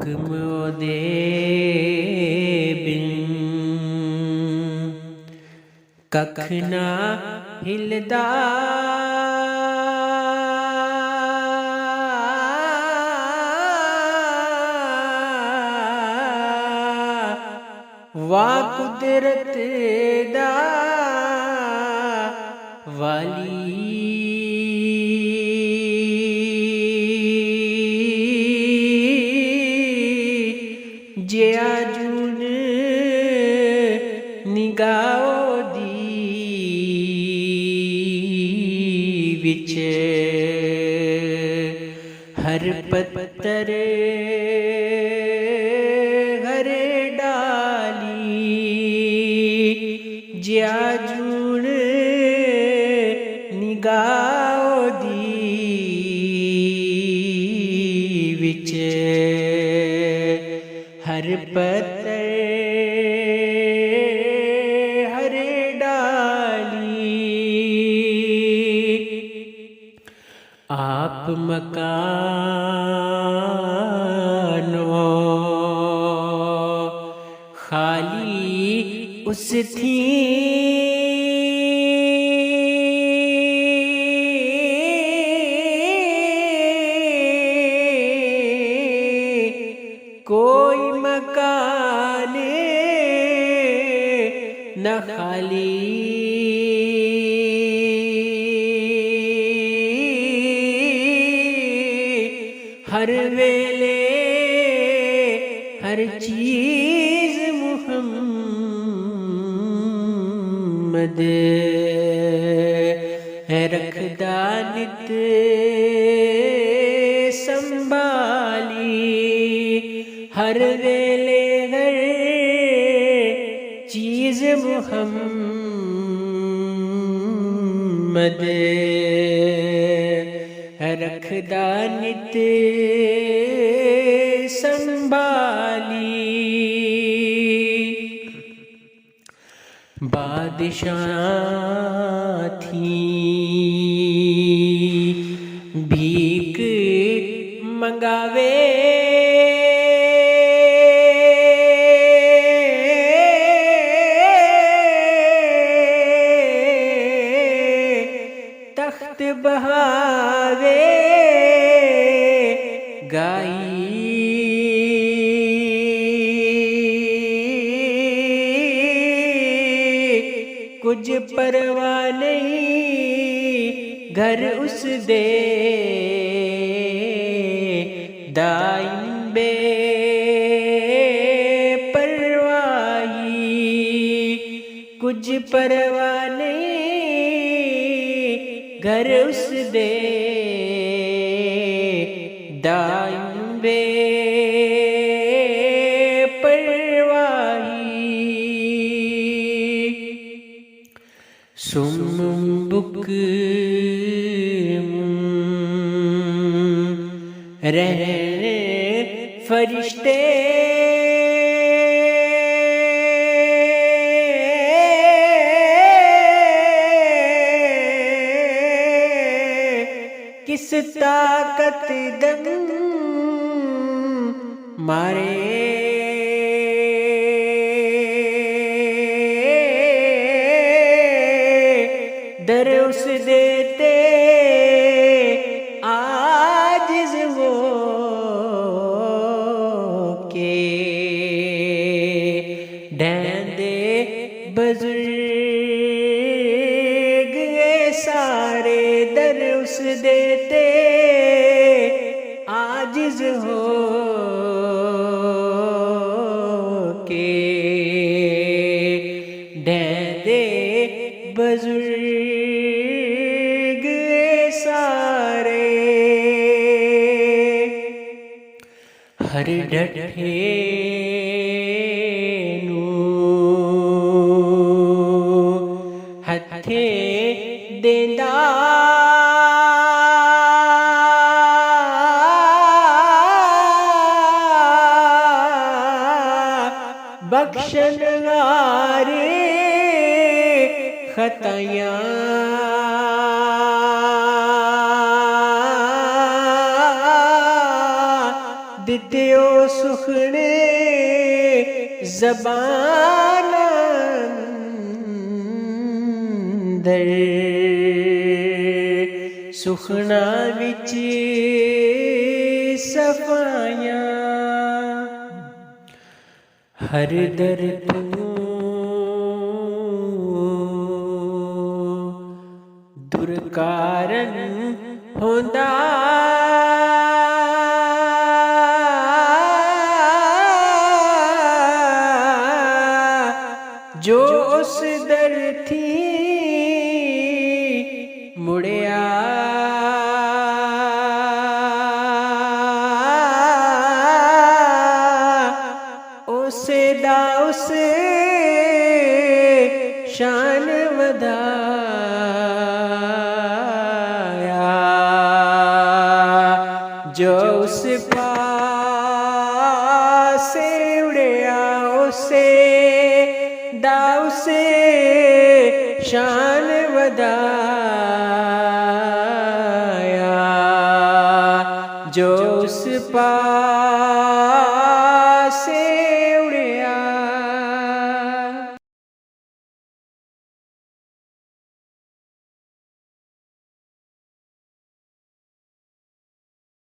حکم دے بن ککھ نہ ہلدا وا قدرت دا والی جیا جون نگاہ دی وچ ہر پتر ہر ڈالی جیا جون نگاہ دی وچ ہر پتر ہر ڈالی آپ مکانو خالی اس تھی کوئی مکان نہ خالی ہر ویلے ہر چیز محمد رکھدا نت سنبھالی ہر ویلے ہر چیز محمد رکھدا نت سنبھالی بادشاہ تھیں بھیک منگاوے تخت بہاوے گائی کچھ پرواہ نہیں گھر اس دے دائم بے پرواہی کچھ پرواہ نہیں گھر اس دے دائم بے پرواہی سم بک رہنے فرشتے کس طاقت دم مارے در اس دیتے عاجز ہو کے ڈھیندے بزرگ سارے در اس دیتے عاجز ہو کے ڈھیندے بزرگ سارے ہر ڈٹھے نو ہتھے دیندا بخشن ہارے خطایاں دتیو سو سخنے زبان اندر سخنا وچ صفائیاں ہر در تو درکارن ہوندا جو اس در تھی مڑیا اسے دا اس شان ودایا جو اس پاسے اڑیا اسے دا اسے شان ودایا جو اس پاسے اڑیا